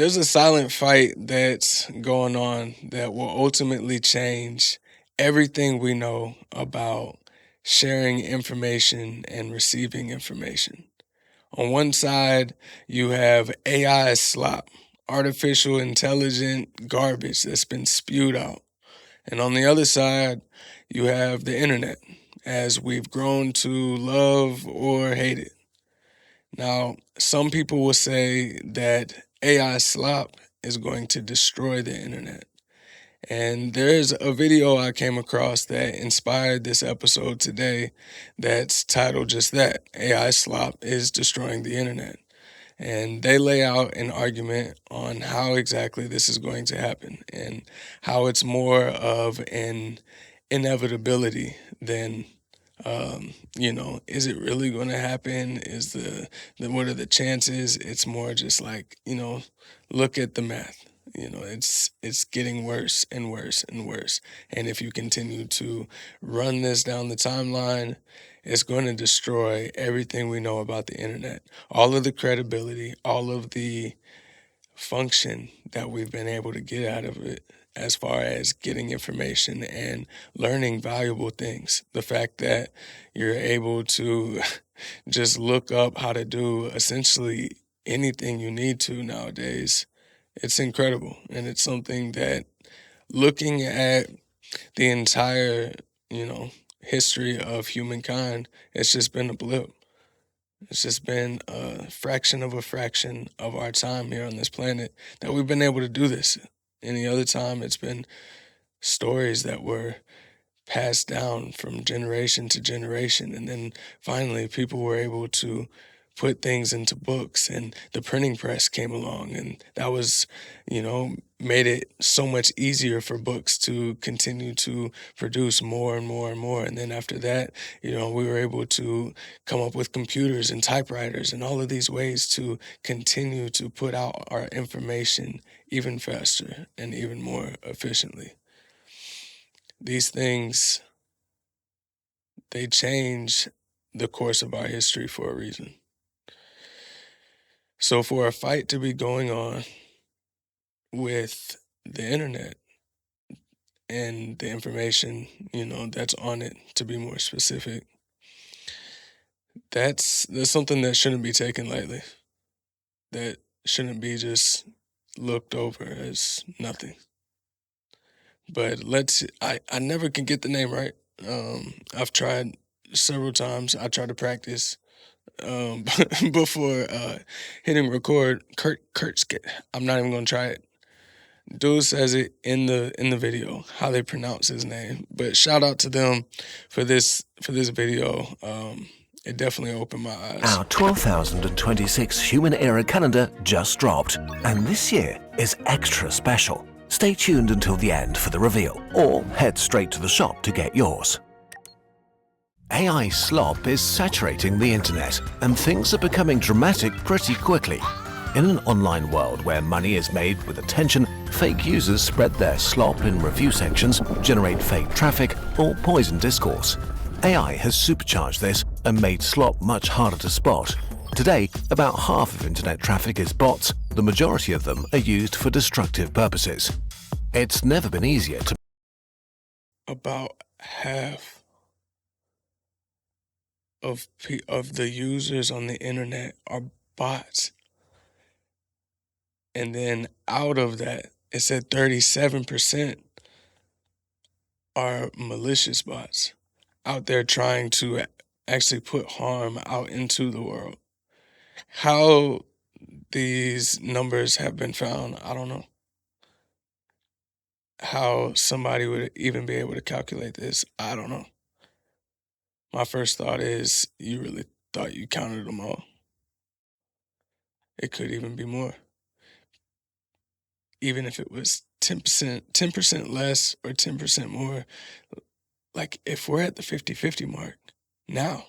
There's a silent fight that's going on that will ultimately change everything we know about sharing information and receiving information. On one side, you have AI slop, artificial intelligent garbage that's been spewed out. And on the other side, you have the internet, as we've grown to love or hate it. Now, some people will say that AI slop is going to destroy the internet. And there's a video I came across that inspired this episode today that's titled just that: AI slop is destroying the internet. And they lay out an argument on how exactly this is going to happen and how it's more of an inevitability than is it really going to happen? Is the what are the chances? It's more just like, look at the math. It's getting worse and worse and worse. And if you continue to run this down the timeline, it's going to destroy everything we know about the internet. All of the credibility, all of the function that we've been able to get out of it as far as getting information and learning valuable things. The fact that you're able to just look up how to do essentially anything you need to nowadays, it's incredible. And it's something that, looking at the entire, history of humankind, it's just been a blip. It's just been a fraction of our time here on this planet that we've been able to do this. Any other time, it's been stories that were passed down from generation to generation. And then finally, people were able to put things into books, and the printing press came along, and that was, made it so much easier for books to continue to produce more and more and more. And then after that, we were able to come up with computers and typewriters and all of these ways to continue to put out our information even faster and even more efficiently. These things, they change the course of our history for a reason. So for a fight to be going on with the internet and the information, that's on it, to be more specific, that's something that shouldn't be taken lightly. That shouldn't be just looked over as nothing. But I never can get the name right. I've tried several times. I try to practice before hitting record. Kurzgesagt. I'm not even gonna try it. Dude says it in the video how they pronounce his name. But shout out to them for this video. It definitely opened my eyes. Our 12,026 human era calendar just dropped, and this year is extra special. Stay tuned until the end for the reveal, or head straight to the shop to get yours. AI slop is saturating the internet, and things are becoming dramatic pretty quickly. In an online world where money is made with attention, fake users spread their slop in review sections, generate fake traffic, or poison discourse. AI has supercharged this and made slop much harder to spot. Today, about half of internet traffic is bots. The majority of them are used for destructive purposes. It's never been easier to... About half of the users on the internet are bots. And then out of that, it said 37% are malicious bots out there trying to actually put harm out into the world. How these numbers have been found, I don't know. How somebody would even be able to calculate this, I don't know. My first thought is, you really thought you counted them all. It could even be more. Even if it was 10% less or 10% more, like if we're at the 50-50 mark now,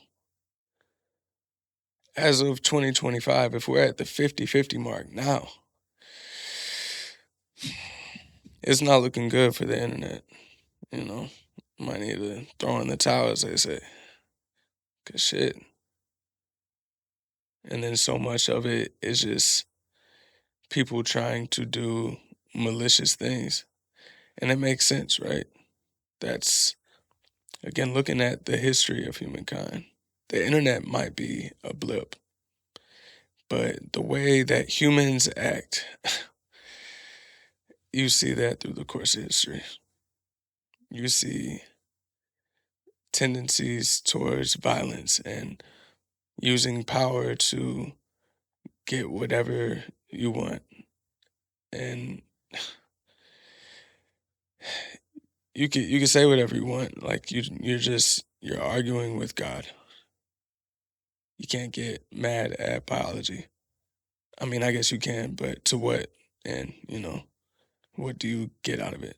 as of 2025, if we're at the 50-50 mark now, it's not looking good for the internet. Might need to throw in the towel, as they say. 'Cause shit. And then so much of it is just people trying to do malicious things. And it makes sense, right? That's, again, looking at the history of humankind. The internet might be a blip, but the way that humans act, you see that through the course of history. You see tendencies towards violence and using power to get whatever you want. And you can say whatever you want. Like you're arguing with God. You can't get mad at biology. I mean, I guess you can, but to what? And what do you get out of it?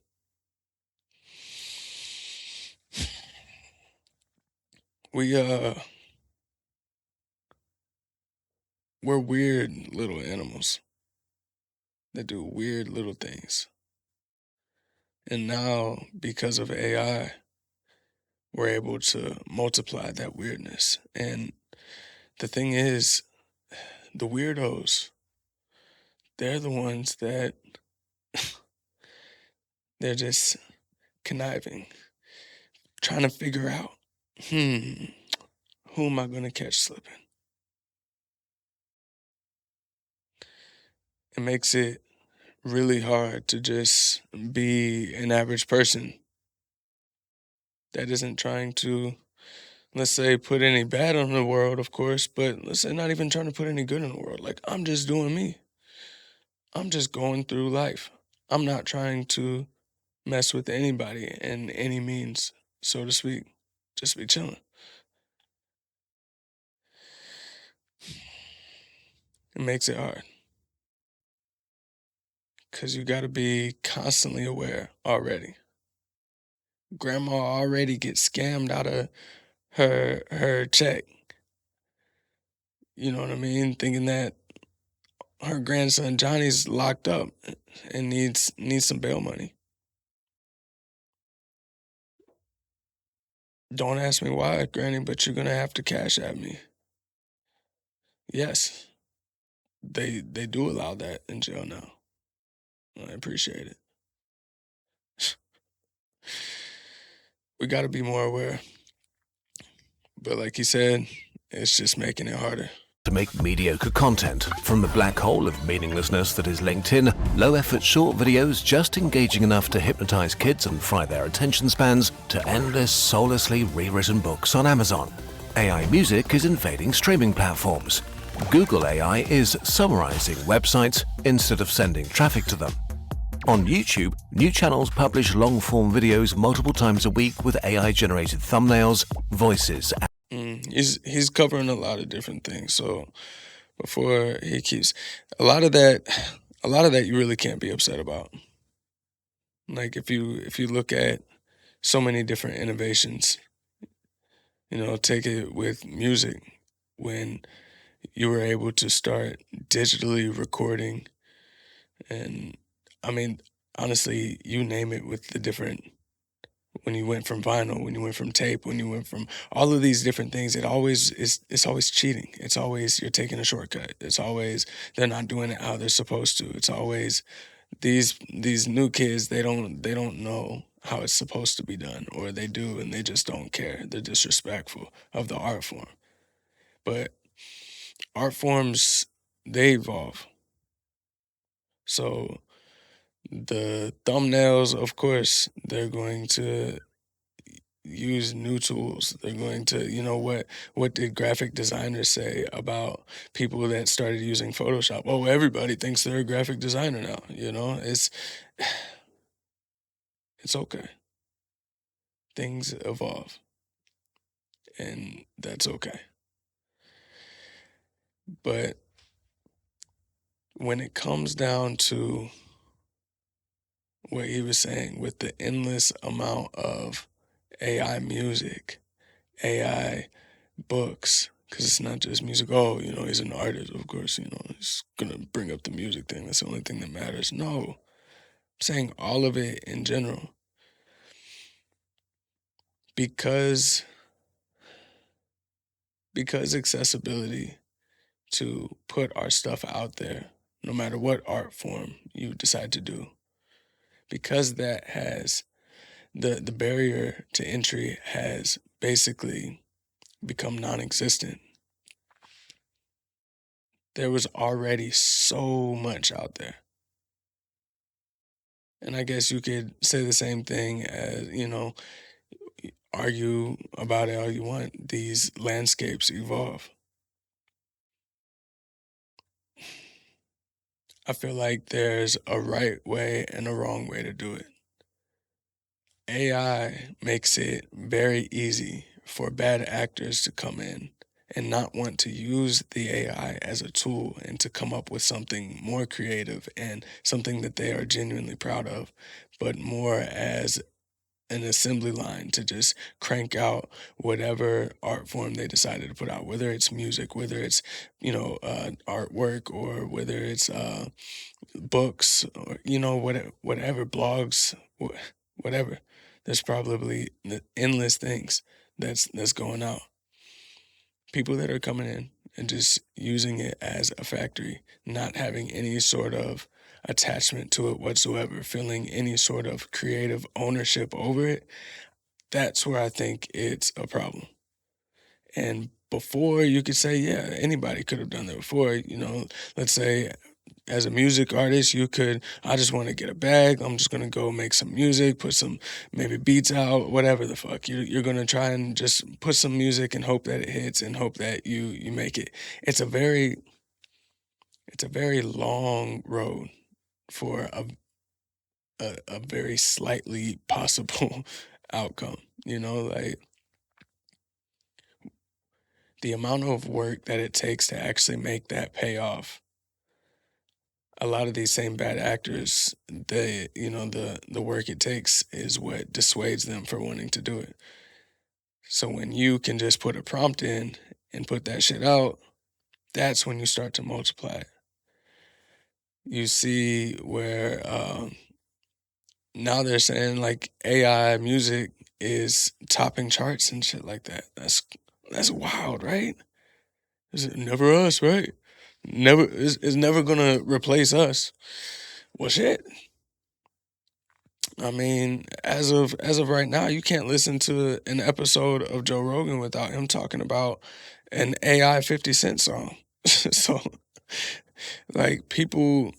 We're weird little animals that do weird little things. And now, because of AI, we're able to multiply that weirdness. And the thing is, the weirdos, they're the ones that they're just conniving, trying to figure out, who am I going to catch slipping? It makes it really hard to just be an average person that isn't trying to, let's say, put any bad on the world, of course, but let's say not even trying to put any good in the world. Like, I'm just doing me. I'm just going through life. I'm not trying to mess with anybody in any means, so to speak. Just be chilling. It makes it hard because you got to be constantly aware already. Grandma already gets scammed out of her check. You know what I mean? Thinking that her grandson Johnny's locked up and needs some bail money. Don't ask me why, Granny, but you're gonna have to cash at me. Yes, they do allow that in jail now. I appreciate it. We got to be more aware. But like you said, it's just making it harder. To make mediocre content, from the black hole of meaninglessness that is LinkedIn, low-effort short videos just engaging enough to hypnotize kids and fry their attention spans, to endless, soullessly rewritten books on Amazon. AI music is invading streaming platforms. Google AI is summarizing websites instead of sending traffic to them. On YouTube, new channels publish long-form videos multiple times a week with AI-generated thumbnails, voices, He's covering a lot of different things. So before he keeps a lot of that you really can't be upset about. Like if you look at so many different innovations, take it with music when you were able to start digitally recording, and I mean honestly, you name it, with the different, when you went from vinyl, when you went from tape, when you went from all of these different things, it's always cheating. It's always you're taking a shortcut. It's always they're not doing it how they're supposed to. It's always these new kids, they don't know how it's supposed to be done, or they do and they just don't care. They're disrespectful of the art form. But art forms, they evolve. So the thumbnails, of course, they're going to use new tools. They're going to, what did graphic designers say about people that started using Photoshop? Oh, everybody thinks they're a graphic designer now. It's okay. Things evolve, and that's okay. But when it comes down to what he was saying with the endless amount of AI music, AI books, because it's not just music. Oh, he's an artist, of course, he's gonna bring up the music thing. That's the only thing that matters. No, I'm saying all of it in general. Because accessibility to put our stuff out there, no matter what art form you decide to do, because that has the barrier to entry has basically become non-existent. There was already so much out there. And I guess you could say the same thing as, argue about it all you want. These landscapes evolve. I feel like there's a right way and a wrong way to do it. AI makes it very easy for bad actors to come in and not want to use the AI as a tool and to come up with something more creative and something that they are genuinely proud of, but more as an assembly line to just crank out whatever art form they decided to put out, whether it's music, whether it's, artwork, or whether it's books, or, whatever, blogs, whatever. There's probably endless things that's going out. People that are coming in and just using it as a factory, not having any sort of attachment to it whatsoever, feeling any sort of creative ownership over it, that's where I think it's a problem. And before, you could say, yeah, anybody could have done that before. Let's say as a music artist, I just want to get a bag. I'm just going to go make some music, put some maybe beats out, whatever the fuck. You're going to try and just put some music and hope that it hits and hope that you make it. It's a very long road for a very slightly possible outcome. Like the amount of work that it takes to actually make that pay off. A lot of these same bad actors, the work it takes is what dissuades them for wanting to do it. So when you can just put a prompt in and put that shit out, that's when you start to multiply it. You see where now they're saying like AI music is topping charts and shit like that. That's wild, right? It's never us, right? Never is never gonna replace us. Well, shit. I mean, as of right now, you can't listen to an episode of Joe Rogan without him talking about an AI 50 Cent song. So, like people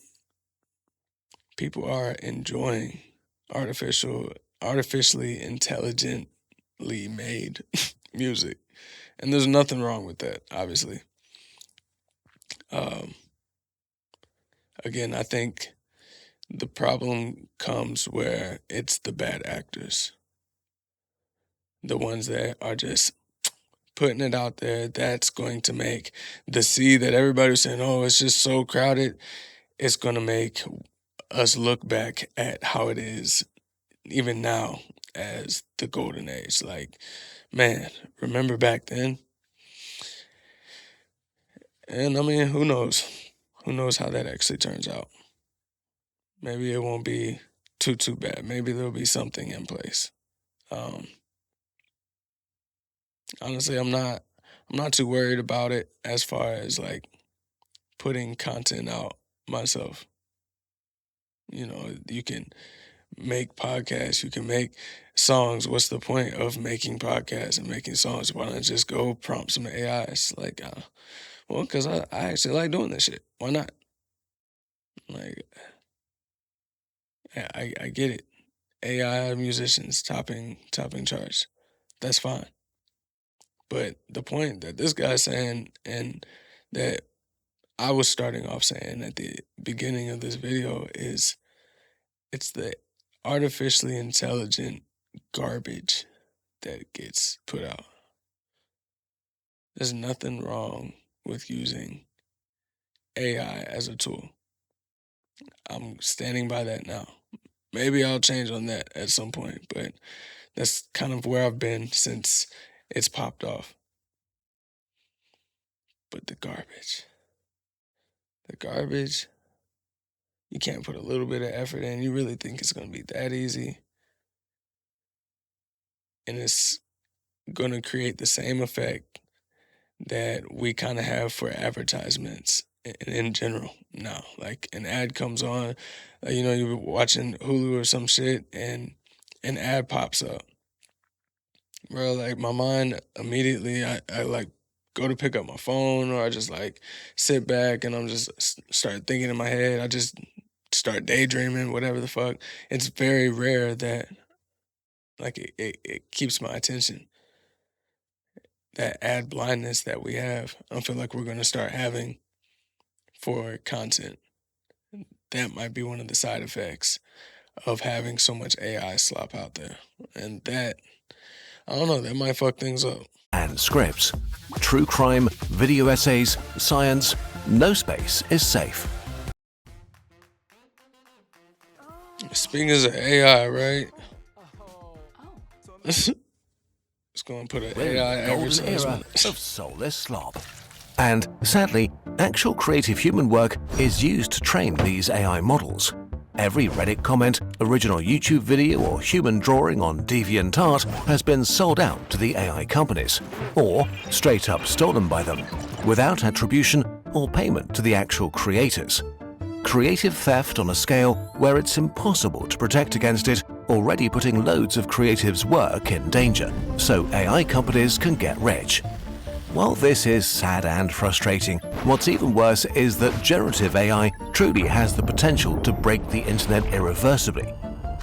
are enjoying artificially intelligently made music, and there's nothing wrong with that. Obviously, um, again, I think the problem comes where it's the bad actors, the ones that are just putting it out there. That's going to make the sea that everybody's saying, oh, it's just so crowded. It's going to make us look back at how it is even now as the golden age. Like, man, remember back then? And I mean, who knows? Who knows how that actually turns out? Maybe it won't be too bad. Maybe there'll be something in place. Um, Honestly, I'm not too worried about it as far as like putting content out myself. You can make podcasts, you can make songs. What's the point of making podcasts and making songs? Why not just go prompt some AI? It's like, well, because I actually like doing this shit. Why not? Like, I get it. AI musicians topping charts. That's fine. But the point that this guy's saying, and that I was starting off saying at the beginning of this video, is it's the artificially intelligent garbage that gets put out. There's nothing wrong with using AI as a tool. I'm standing by that now. Maybe I'll change on that at some point, but that's kind of where I've been since it's popped off. But the garbage, you can't put a little bit of effort in. You really think it's going to be that easy? And it's going to create the same effect that we kind of have for advertisements in general now. Like an ad comes on, you're watching Hulu or some shit, and an ad pops up. Bro, like my mind immediately, I like go to pick up my phone, or I just like sit back and I'm just start thinking in my head. I just start daydreaming, whatever the fuck. It's very rare that like it keeps my attention. That ad blindness that we have, I feel like we're gonna start having for content. That might be one of the side effects of having so much AI slop out there. And that, I don't know, that might fuck things up. And scripts. True crime, video essays, science, no space is safe. Speaking of AI, right? It's going to put an We're AI in the golden era advertisement. of soulless slop. And sadly, actual creative human work is used to train these AI models. Every Reddit comment, original YouTube video or human drawing on DeviantArt has been sold out to the AI companies, or straight up stolen by them, without attribution or payment to the actual creators. Creative theft on a scale where it's impossible to protect against it, already putting loads of creatives' work in danger, so AI companies can get rich. While this is sad and frustrating, what's even worse is that generative AI truly has the potential to break the internet irreversibly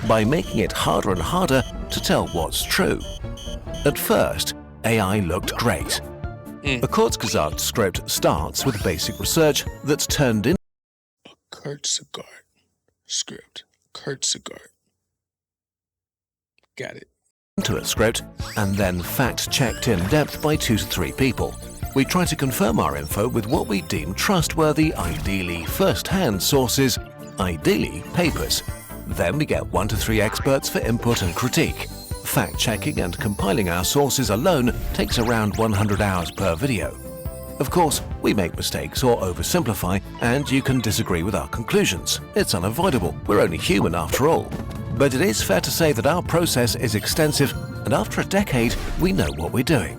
by making it harder and harder to tell what's true. At first, AI looked great. A Kurzgesagt script starts with basic research that's turned into Kurzgesagt script. Kurzgesagt. Got it. a script and then fact-checked in depth by 2 to 3 people. We try to confirm our info with what we deem trustworthy, ideally first-hand sources, ideally papers. Then we get 1 to 3 experts for input and critique. Fact-checking and compiling our sources alone takes around 100 hours per video. Of course, we make mistakes or oversimplify, and you can disagree with our conclusions. It's unavoidable, we're only human after all. But it is fair to say that our process is extensive, and after a decade, we know what we're doing.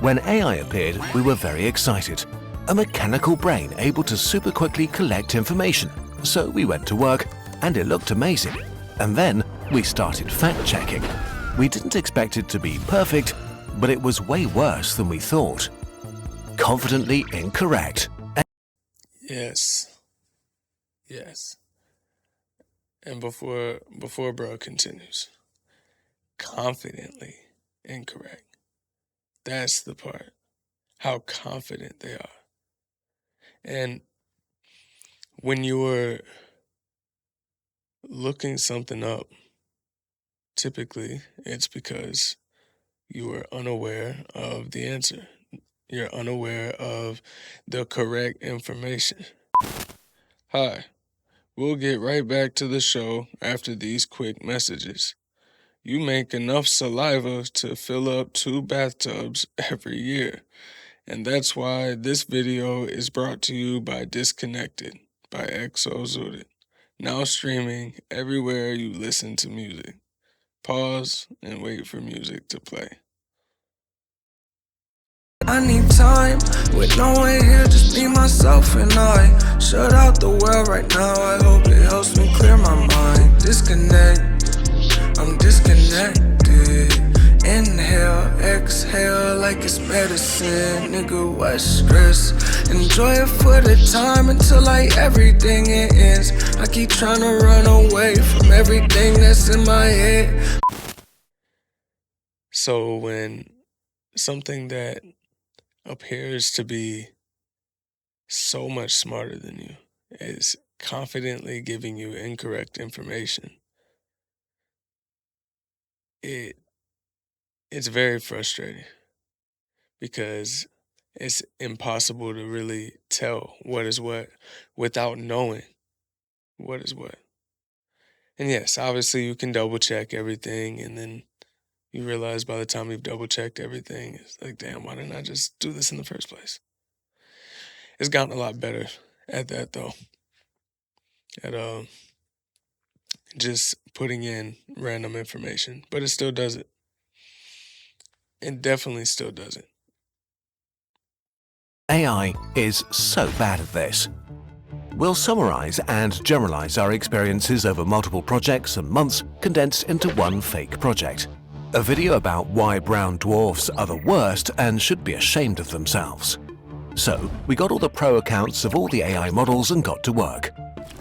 When AI appeared, we were very excited. A mechanical brain able to super quickly collect information. So we went to work, and it looked amazing. And then we started fact-checking. We didn't expect it to be perfect, but it was way worse than we thought. Confidently incorrect. Yes. Yes. And before bro continues, confidently incorrect. That's the part. How confident they are. And when you were looking something up, typically it's because you were unaware of the answer. You're unaware of the correct information. Hi. We'll get right back to the show after these quick messages. You make enough saliva to fill up 2 bathtubs every year. And that's why this video is brought to you by Disconnected by xoxuded. Now streaming everywhere you listen to music. Pause and wait for music to play. I need time with no one here, just me, myself, and I. Shut out the world right now, I hope it helps me clear my mind. Disconnect, I'm disconnected. Inhale, exhale like it's medicine. Nigga, what stress? Enjoy it for the time until like everything it ends. I keep trying to run away from everything that's in my head. So when something that appears to be so much smarter than you is confidently giving you incorrect information, it's very frustrating because it's impossible to really tell what is what without knowing what is what. And yes, obviously you can double check everything, and then you realize by the time you've double checked everything, it's like, damn, why didn't I just do this in the first place? It's gotten a lot better at that though. At just putting in random information, but it still does it. It definitely still does it. AI is so bad at this. We'll summarize and generalize our experiences over multiple projects and months condensed into one fake project. A video about why brown dwarfs are the worst and should be ashamed of themselves. So, we got all the pro accounts of all the AI models and got to work,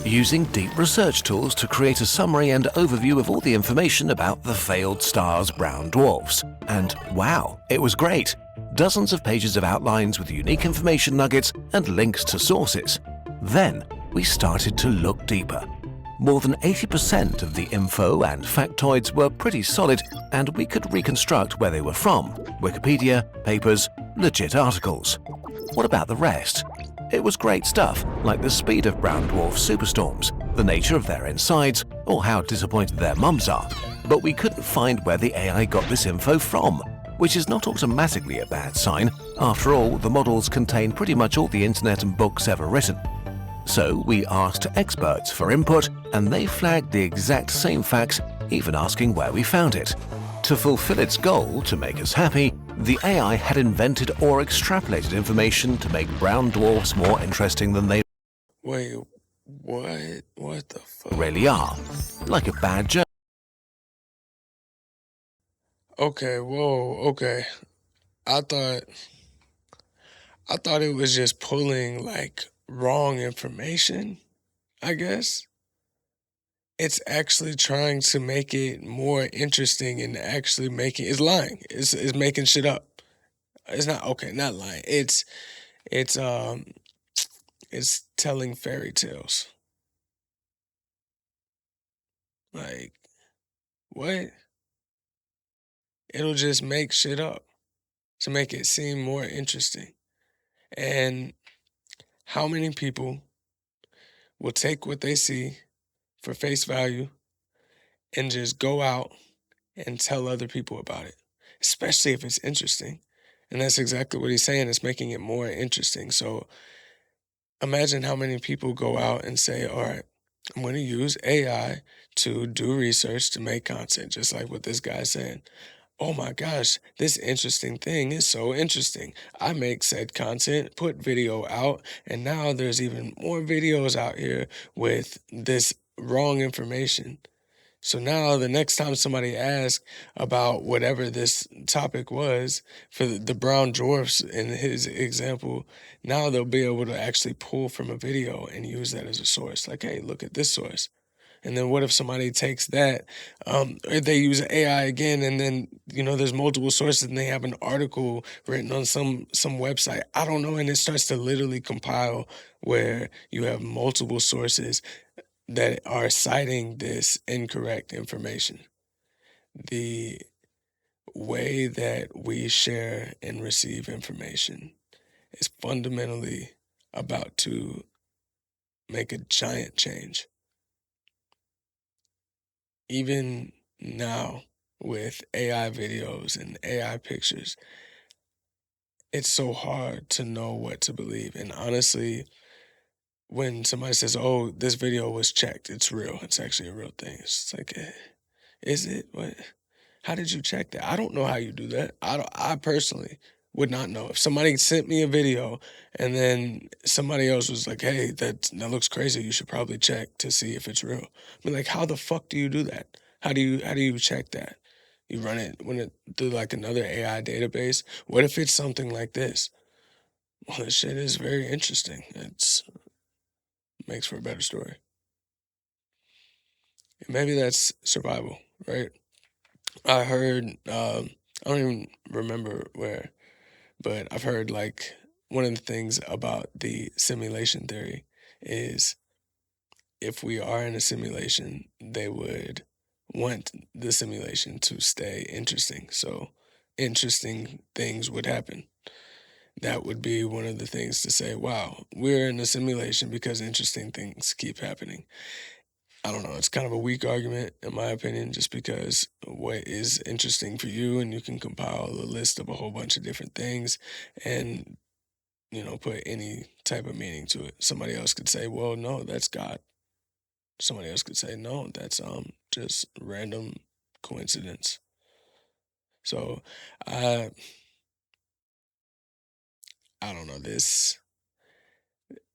using deep research tools to create a summary and overview of all the information about the failed stars brown dwarfs. And wow, it was great! Dozens of pages of outlines with unique information nuggets and links to sources. Then, we started to look deeper. More than 80% of the info and factoids were pretty solid, and we could reconstruct where they were from: Wikipedia, papers, legit articles. What about the rest? It was great stuff, like the speed of brown dwarf superstorms, the nature of their insides, or how disappointed their mums are. But we couldn't find where the AI got this info from, which is not automatically a bad sign. After all, the models contain pretty much all the internet and books ever written. So we asked experts for input, and they flagged the exact same facts, even asking where we found it. To fulfill its goal to make us happy, the AI had invented or extrapolated information to make brown dwarfs more interesting than they Wait, what? What the fuck? really are, like a bad joke. Okay, whoa, okay. I thought it was just pulling like wrong information, I guess. It's actually trying to make it more interesting and actually making it's lying. It's making shit up. It's not okay, not lying. It's it's telling fairy tales. Like what? It'll just make shit up to make it seem more interesting. And how many people will take what they see for face value and just go out and tell other people about it, especially if it's interesting. And that's exactly what he's saying. It's making it more interesting. So imagine how many people go out and say, all right, I'm going to use AI to do research to make content, just like what this guy's saying. Oh my gosh, this interesting thing is so interesting. I make said content, put video out, and now there's even more videos out here with this wrong information. So now the next time somebody asks about whatever this topic was for the brown dwarfs in his example, now they'll be able to actually pull from a video and use that as a source. Like, hey, look at this source. And then what if somebody takes that, or they use AI again, and then, there's multiple sources and they have an article written on some website. I don't know. And it starts to literally compile where you have multiple sources that are citing this incorrect information. The way that we share and receive information is fundamentally about to make a giant change. Even now, with AI videos and AI pictures, it's so hard to know what to believe. And honestly, when somebody says, "Oh, this video was checked, it's real. It's actually a real thing." It's like, is it? What? How did you check that? I don't know how you do that. I personally would not know. If somebody sent me a video and then somebody else was like, "Hey, that looks crazy. You should probably check to see if it's real." I mean, like, how the fuck do you do that? How do you check that? You run it through like another AI database. What if it's something like this? Well, this shit is very interesting. It's makes for a better story. And maybe that's survival, right? I heard, I don't even remember where, but I've heard like one of the things about the simulation theory is if we are in a simulation, they would want the simulation to stay interesting. So interesting things would happen. That would be one of the things to say, wow, we're in a simulation because interesting things keep happening. I don't know. It's kind of a weak argument, in my opinion, just because what is interesting for you, and you can compile a list of a whole bunch of different things and, put any type of meaning to it. Somebody else could say, well, no, that's God. Somebody else could say, no, that's just random coincidence. So I don't know.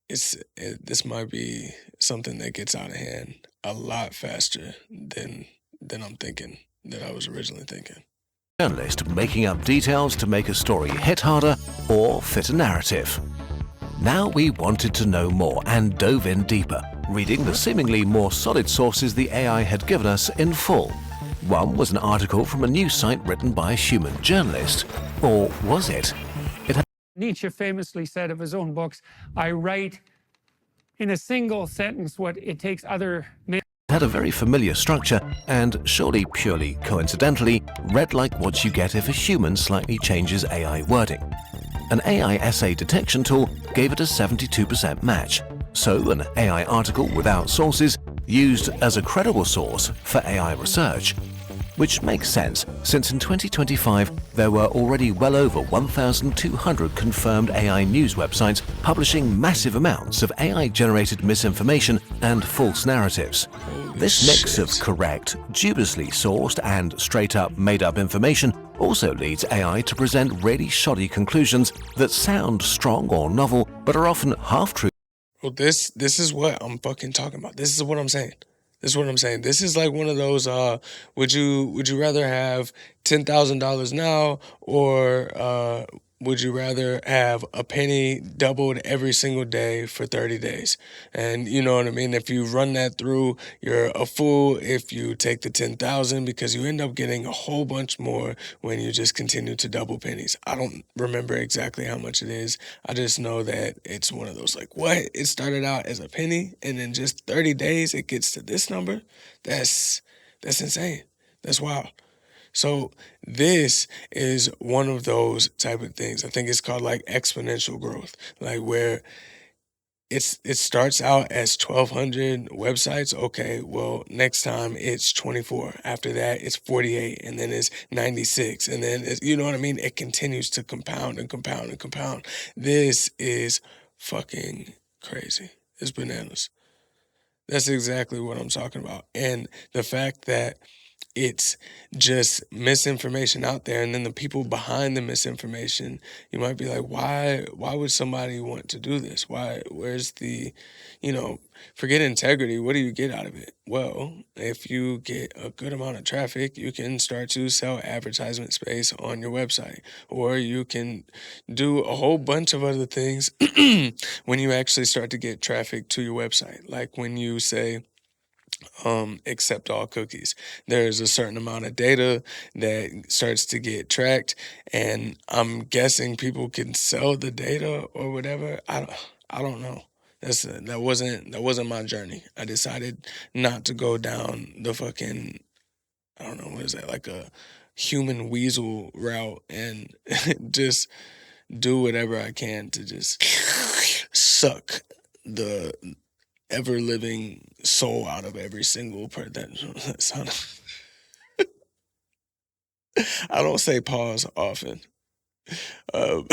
this might be something that gets out of hand a lot faster than I'm thinking, that I was originally thinking. Journalist making up details to make a story hit harder or fit a narrative. Now we wanted to know more and dove in deeper, reading the seemingly more solid sources the AI had given us in full. One was an article from a news site written by a human journalist. Or was it? Nietzsche famously said of his own books, I write in a single sentence what it takes other men. Had a very familiar structure and, surely purely coincidentally, read like what you get if a human slightly changes AI wording. An AI essay detection tool gave it a 72% match, so an AI article without sources used as a credible source for AI research. Which makes sense, since in 2025 there were already well over 1,200 confirmed AI news websites publishing massive amounts of AI-generated misinformation and false narratives. This mix of correct, dubiously sourced and straight-up made-up information also leads AI to present really shoddy conclusions that sound strong or novel, but are often half-true. Well, this is what I'm fucking talking about. This is what I'm saying. This is what I'm saying. This is like one of those, would you rather have $10,000 now, or would you rather have a penny doubled every single day for 30 days? And you know what I mean? If you run that through, you're a fool if you take the 10,000, because you end up getting a whole bunch more when you just continue to double pennies. I don't remember exactly how much it is. I just know that it's one of those, like, what? It started out as a penny and in just 30 days it gets to this number? That's insane. That's wild. So this is one of those type of things. I think it's called like exponential growth, like where it starts out as 1,200 websites. Okay, well, next time it's 24. After that, it's 48, and then it's 96, and then you know what I mean? It continues to compound and compound and compound. This is fucking crazy. It's bananas. That's exactly what I'm talking about. And the fact that it's just misinformation out there, and then the people behind the misinformation, you might be like, why would somebody want to do this? Where's the, forget integrity, what do you get out of it? Well, if you get a good amount of traffic, you can start to sell advertisement space on your website, or you can do a whole bunch of other things when you actually start to get traffic to your website. Like when you say, accept all cookies. There's a certain amount of data that starts to get tracked, and I'm guessing people can sell the data or whatever. I don't know. That wasn't my journey. I decided not to go down the fucking, I don't know, what is that, like a human weasel route, and just do whatever I can to just suck the ever-living soul out of every single person. I don't say pause often. But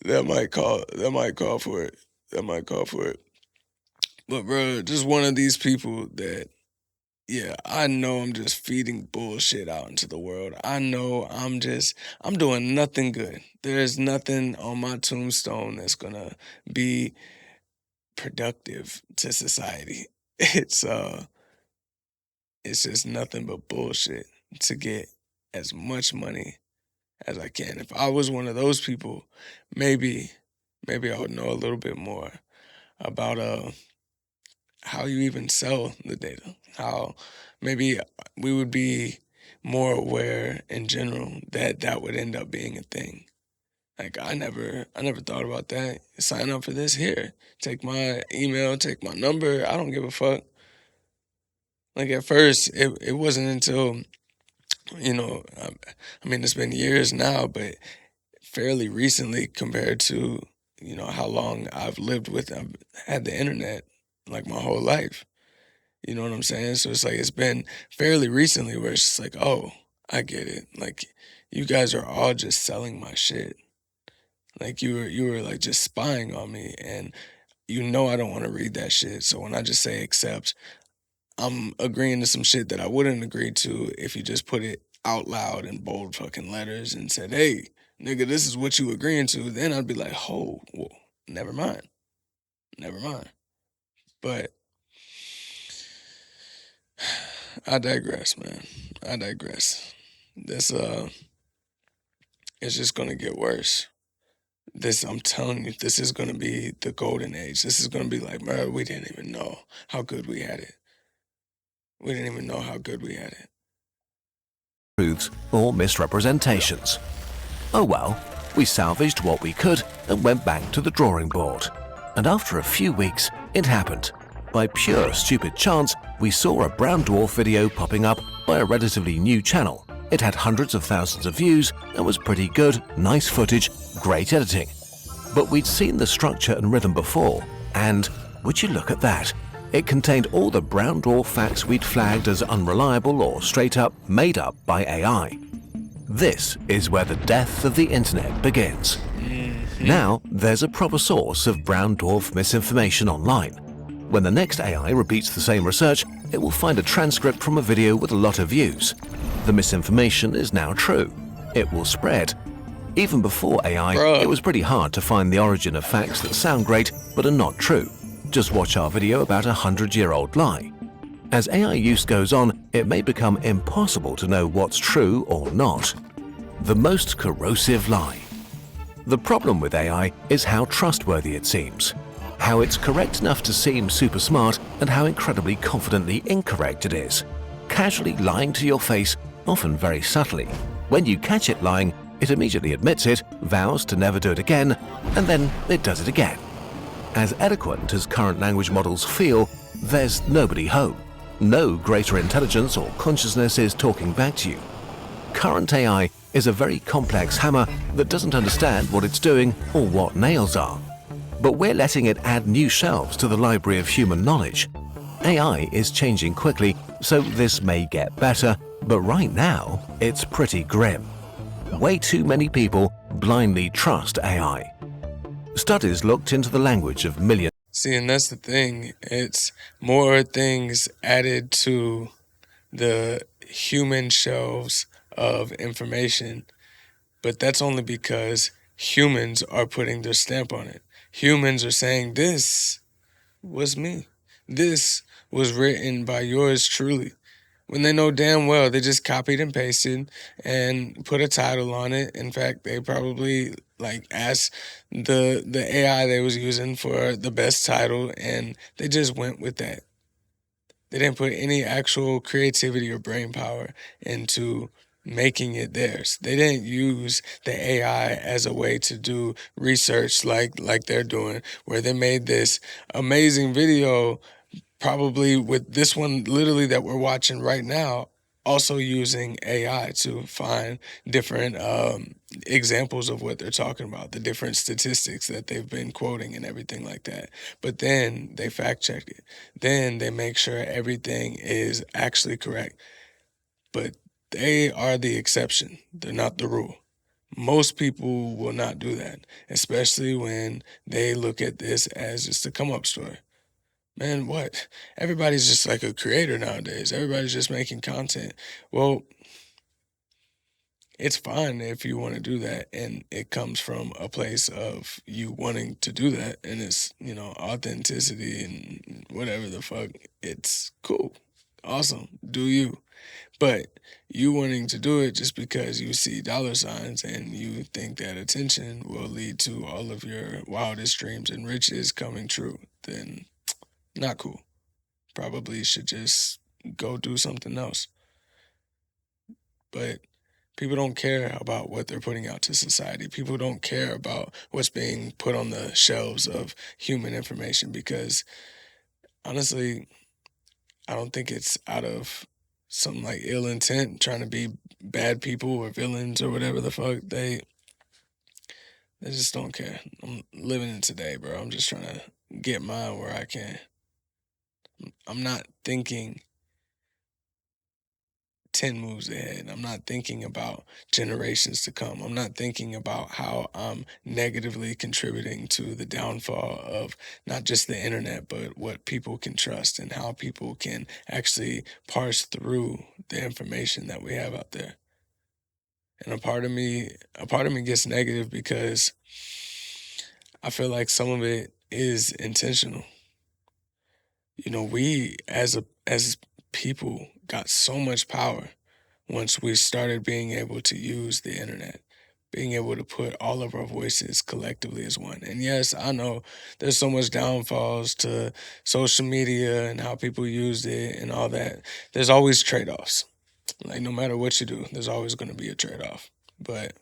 that might call for it. That might call for it. But bro, just one of these people that, yeah, I know I'm just feeding bullshit out into the world. I know I'm doing nothing good. There's nothing on my tombstone that's gonna be productive to society. It's just nothing but bullshit to get as much money as I can. If I was one of those people, maybe I would know a little bit more about how you even sell the data. How maybe we would be more aware in general that would end up being a thing. Like I never thought about that. Sign up for this here. Take my email, take my number. I don't give a fuck. Like at first, it wasn't until, I mean, it's been years now, but fairly recently compared to, how long I've had the internet like my whole life. You know what I'm saying? So it's like, it's been fairly recently where it's just like, oh, I get it. Like you guys are all just selling my shit. Like you were like just spying on me, and I don't want to read that shit. So when I just say accept, I'm agreeing to some shit that I wouldn't agree to if you just put it out loud in bold fucking letters and said, hey, nigga, this is what you agreeing to, then I'd be like, oh, well, never mind. But I digress, man. I digress. This it's just gonna get worse. I'm telling you, this is gonna be the golden age. This is gonna be like, bro, we didn't even know how good we had it. We didn't even know how good we had it. Truths or misrepresentations. Oh well, we salvaged what we could and went back to the drawing board. And after a few weeks, it happened. By pure stupid chance, we saw a brown dwarf video popping up by a relatively new channel. It had hundreds of thousands of views and was pretty good, nice footage, great editing. But we'd seen the structure and rhythm before, and would you look at that? It contained all the brown dwarf facts we'd flagged as unreliable or straight up made up by AI. This is where the death of the internet begins. Now, there's a proper source of brown dwarf misinformation online. When the next AI repeats the same research, it will find a transcript from a video with a lot of views. The misinformation is now true. It will spread. Even before AI, it was pretty hard to find the origin of facts that sound great but are not true. Just watch our video about a 100-year-old lie. As AI use goes on, it may become impossible to know what's true or not. The most corrosive lie. The problem with AI is how trustworthy it seems. How it's correct enough to seem super smart and how incredibly confidently incorrect it is. Casually lying to your face, often very subtly. When you catch it lying, it immediately admits it, vows to never do it again, and then it does it again. As eloquent as current language models feel, there's nobody home. No greater intelligence or consciousness is talking back to you. Current AI is a very complex hammer that doesn't understand what it's doing or what nails are. But we're letting it add new shelves to the library of human knowledge. AI is changing quickly, so this may get better, but right now, it's pretty grim. Way too many people blindly trust AI. Studies looked into the language of millions. See, and that's the thing. It's more things added to the human shelves of information, but that's only because humans are putting their stamp on it. Humans are saying, this was me. This was written by yours truly. When they know damn well they just copied and pasted and put a title on it. In fact, they probably asked the AI they was using for the best title, and they just went with that. They didn't put any actual creativity or brain power into making it theirs. They didn't use the AI as a way to do research like they're doing, where they made this amazing video, probably with this one literally that we're watching right now, also using AI to find different examples of what they're talking about, the different statistics that they've been quoting and everything like that. But then they fact check it. Then they make sure everything is actually correct. But they are the exception. They're not the rule. Most people will not do that, especially when they look at this as just a come-up story. Man, what? Everybody's just like a creator nowadays. Everybody's just making content. Well, it's fine if you want to do that, and it comes from a place of you wanting to do that, and it's, authenticity and whatever the fuck. It's cool. Awesome. Do you. But you wanting to do it just because you see dollar signs and you think that attention will lead to all of your wildest dreams and riches coming true, then not cool. Probably should just go do something else. But people don't care about what they're putting out to society. People don't care about what's being put on the shelves of human information because, honestly, I don't think it's out of some ill intent, trying to be bad people or villains or whatever the fuck. They just don't care. I'm living in today, bro. I'm just trying to get mine where I can. I'm not thinking 10 moves ahead. I'm not thinking about generations to come. I'm not thinking about how I'm negatively contributing to the downfall of not just the internet, but what people can trust and how people can actually parse through the information that we have out there. And a part of me gets negative because I feel like some of it is intentional. You know, we as people got so much power once we started being able to use the internet, being able to put all of our voices collectively as one. And yes, I know there's so much downfalls to social media and how people used it and all that. There's always trade-offs. Like no matter what you do, there's always going to be a trade-off. But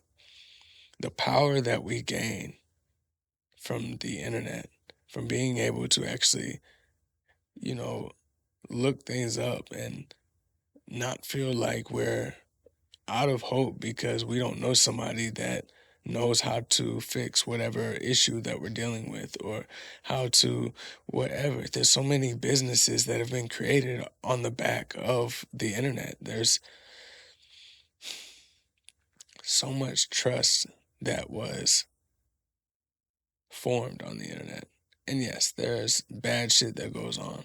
the power that we gain from the internet, from being able to actually, you know, look things up and not feel like we're out of hope because we don't know somebody that knows how to fix whatever issue that we're dealing with or how to whatever. There's so many businesses that have been created on the back of the internet. There's so much trust that was formed on the internet. And yes, there's bad shit that goes on,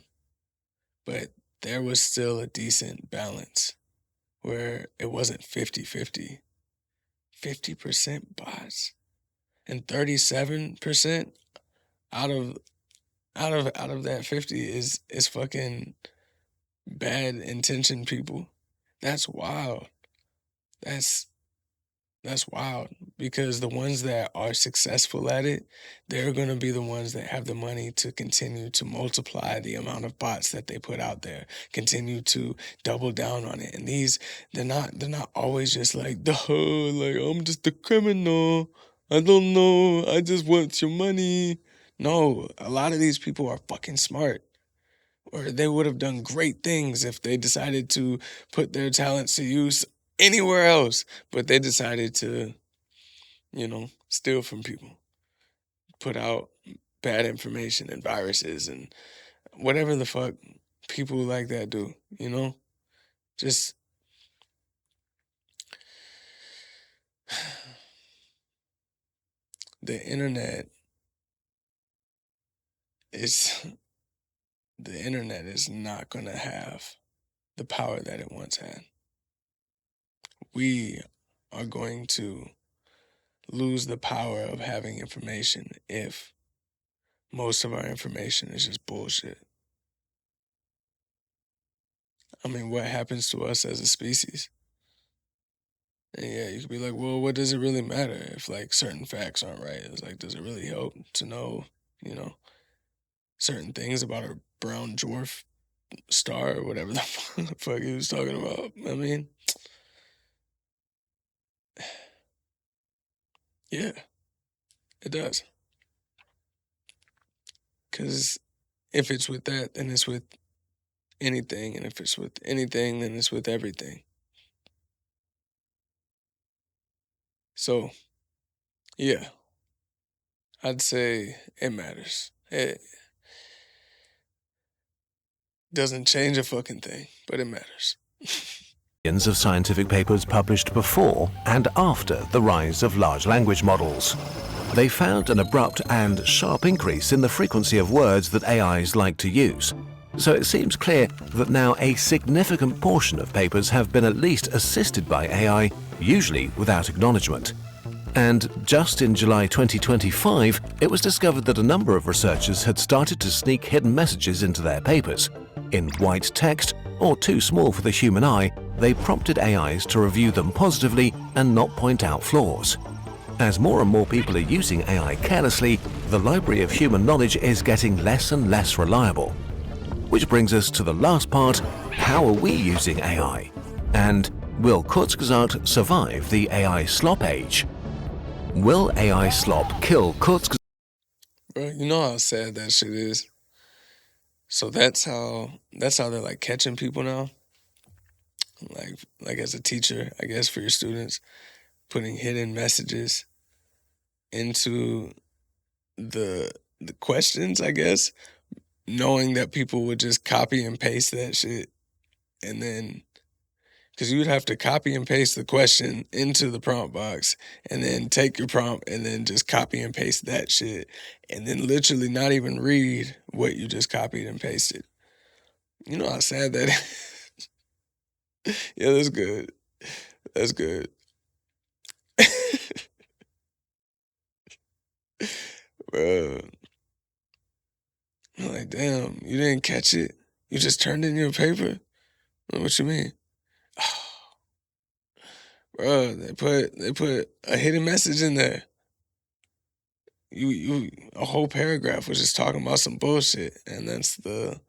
but there was still a decent balance where it wasn't 50-50. 50% bots and 37% out of that 50 is fucking bad intentioned people. That's wild. That's wild because the ones that are successful at it, they're going to be the ones that have the money to continue to multiply the amount of bots that they put out there, continue to double down on it. And they're not always just like, duh, like I'm just a criminal. I don't know. I just want your money. No, a lot of these people are fucking smart. Or they would have done great things if they decided to put their talents to use anywhere else, but they decided to, steal from people, put out bad information and viruses and whatever the fuck people like that do, Just the internet is not going to have the power that it once had. We are going to lose the power of having information if most of our information is just bullshit. I mean, what happens to us as a species? And yeah, you could be like, well, what does it really matter if like certain facts aren't right? It's like, does it really help to know, certain things about a brown dwarf star or whatever the fuck he was talking about? I mean, yeah, it does. Because if it's with that, then it's with anything. And if it's with anything, then it's with everything. So, yeah, I'd say it matters. It doesn't change a fucking thing, but it matters. Millions of scientific papers published before and after the rise of large language models. They found an abrupt and sharp increase in the frequency of words that AIs like to use. So it seems clear that now a significant portion of papers have been at least assisted by AI, usually without acknowledgement. And just in July 2025, it was discovered that a number of researchers had started to sneak hidden messages into their papers. In white text, or too small for the human eye, they prompted AIs to review them positively and not point out flaws. As more and more people are using AI carelessly, the library of human knowledge is getting less and less reliable. Which brings us to the last part: how are we using AI? And will Kurzgesagt survive the AI slop age? Will AI slop kill Kurzgesagt? Bro, you know how sad that shit is. So that's how they're like catching people now. Like as a teacher, I guess for your students, putting hidden messages into the questions, I guess, knowing that people would just copy and paste that shit, and then because you would have to copy and paste the question into the prompt box and then take your prompt and then just copy and paste that shit and then literally not even read what you just copied and pasted. You know how sad that is? Yeah, that's good. That's good. Bruh. I'm like, damn, you didn't catch it? You just turned in your paper? What you mean? Bruh, they put a hidden message in there. A whole paragraph was just talking about some bullshit, and that's a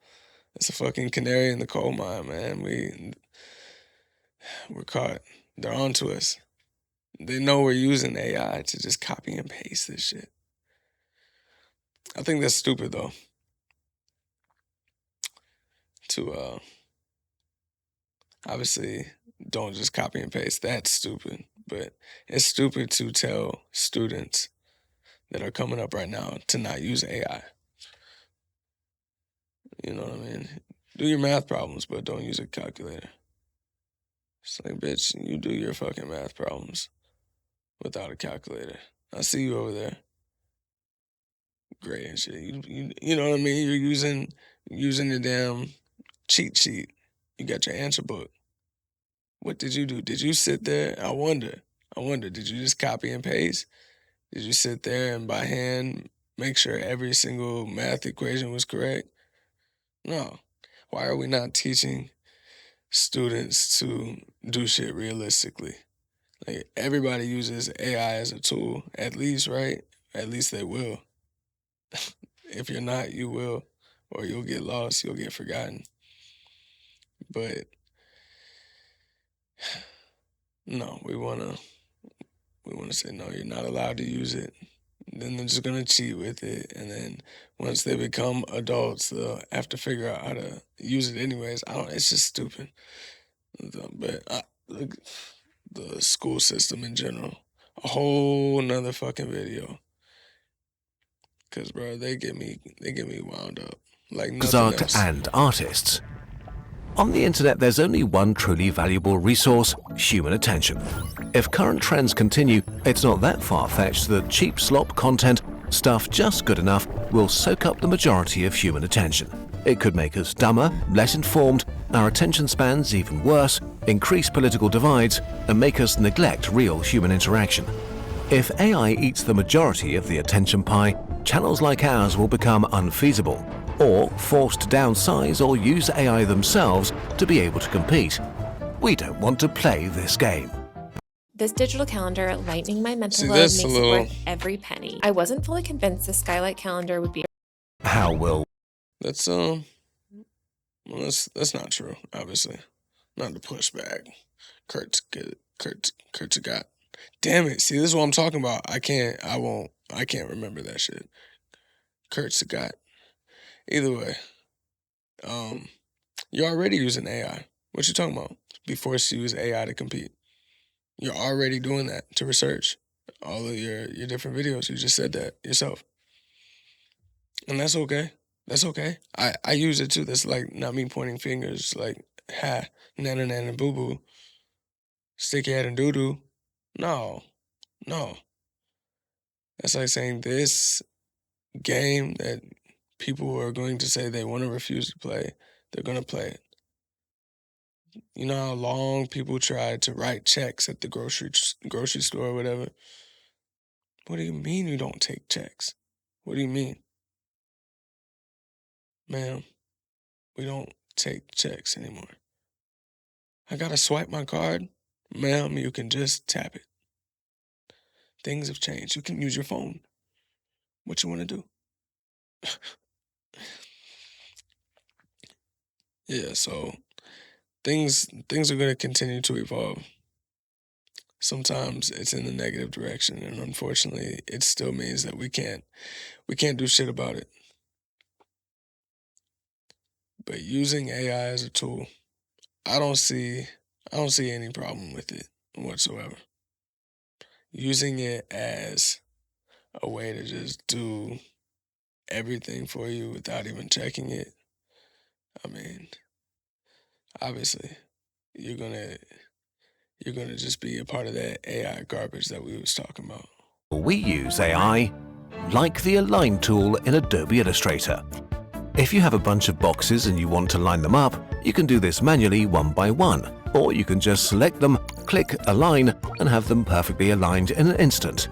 fucking canary in the coal mine, man. We're caught. They're onto us. They know we're using AI to just copy and paste this shit. I think that's stupid though. To obviously don't just copy and paste. That's stupid. But it's stupid to tell students that are coming up right now to not use AI. You know what I mean? Do your math problems, but don't use a calculator. It's like, bitch, you do your fucking math problems without a calculator. I see you over there. Great and shit. You know what I mean? You're using the damn cheat sheet. You got your answer book. What did you do? Did you sit there? I wonder, did you just copy and paste? Did you sit there and by hand make sure every single math equation was correct? No. Why are we not teaching students to do shit realistically? Like, everybody uses AI as a tool, at least, right? At least they will. If you're not, you will, or you'll get lost, you'll get forgotten. But no, we wanna say no, you're not allowed to use it. Then they're just gonna cheat with it, and then once they become adults, they'll have to figure out how to use it anyways. It's just stupid. But the school system in general, a whole nother fucking video. Cause bro, they get me wound up like nothing Kurzgesagt else. and artists. On the internet, there's only one truly valuable resource: human attention. If current trends continue, it's not that far-fetched that cheap slop content, stuff just good enough, will soak up the majority of human attention. It could make us dumber, less informed, our attention spans even worse, increase political divides, and make us neglect real human interaction. If AI eats the majority of the attention pie, channels like ours will become unfeasible, or forced to downsize or use AI themselves to be able to compete. We don't want to play this game. This digital calendar lightening my mental load that's makes a it little- worth every penny. I wasn't fully convinced the Skylight calendar would be How will That's that's not true, obviously. Not to push back. Kurzgesagt. Damn it. See, this is what I'm talking about. I can't remember that shit. Kurzgesagt. Either way. You're already using AI. What you talking about? Be forced to use AI to compete. You're already doing that to research all of your different videos. You just said that yourself. And that's okay. That's okay. I use it too. That's like not me pointing fingers like, ha, nana nana boo boo, sticky head and doo doo. No. That's like saying this game that people are going to say they want to refuse to play, they're going to play it. You know how long people tried to write checks at the grocery store or whatever? What do you mean you don't take checks? What do you mean? Ma'am, we don't take checks anymore. I gotta swipe my card? Ma'am, you can just tap it. Things have changed. You can use your phone. What you want to do? Yeah, so things are going to continue to evolve. Sometimes it's in the negative direction, and unfortunately, it still means that we can't do shit about it. But using AI as a tool, I don't see any problem with it whatsoever. Using it as a way to just do everything for you without even checking it. I mean, obviously, you're gonna just be a part of that AI garbage that we was talking about. we use AI? Like the Align tool in Adobe Illustrator. If you have a bunch of boxes and you want to line them up, you can do this manually one by one, or you can just select them, click Align, and have them perfectly aligned in an instant.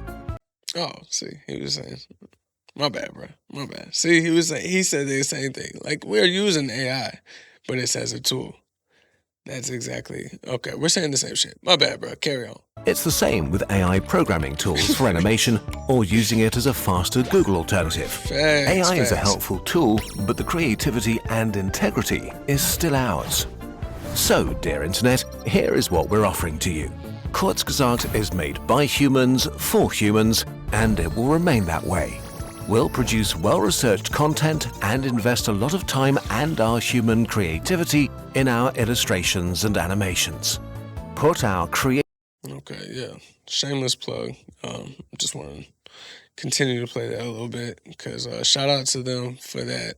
Oh, see, he was saying My bad, bro. My bad. See, he said the same thing. Like, we're using AI, but it's as a tool. That's exactly okay. We're saying the same shit. My bad, bro. Carry on. It's the same with AI programming tools for animation or using it as a faster Google alternative. AI is a helpful tool, but the creativity and integrity is still ours. So, dear Internet, here is what we're offering to you. Kurzgesagt is made by humans for humans, and it will remain that way. We'll produce well-researched content and invest a lot of time and our human creativity in our illustrations and animations. Put our Okay, yeah. Shameless plug. Just want to continue to play that a little bit because shout out to them for that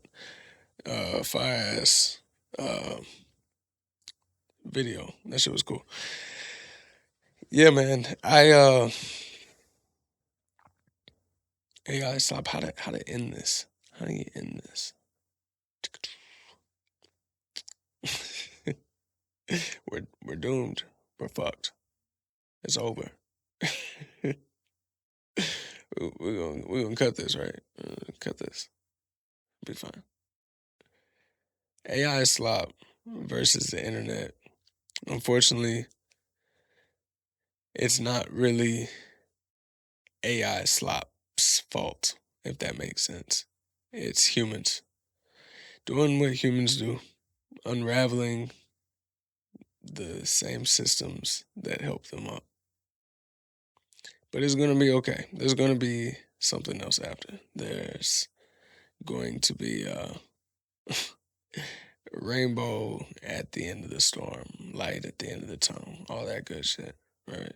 fire-ass video. That shit was cool. Yeah, man. AI Slop, how to end this? How do you end this? We're doomed. We're fucked. It's over. we're gonna cut this, right? Cut this. Be fine. AI Slop versus the internet. Unfortunately, it's not really AI Slop's fault, if that makes sense. It's humans doing what humans do, unraveling the same systems that help them up. But it's going to be okay. There's going to be something else after. There's going to be a rainbow at the end of the storm, light at the end of the tunnel, all that good shit, right?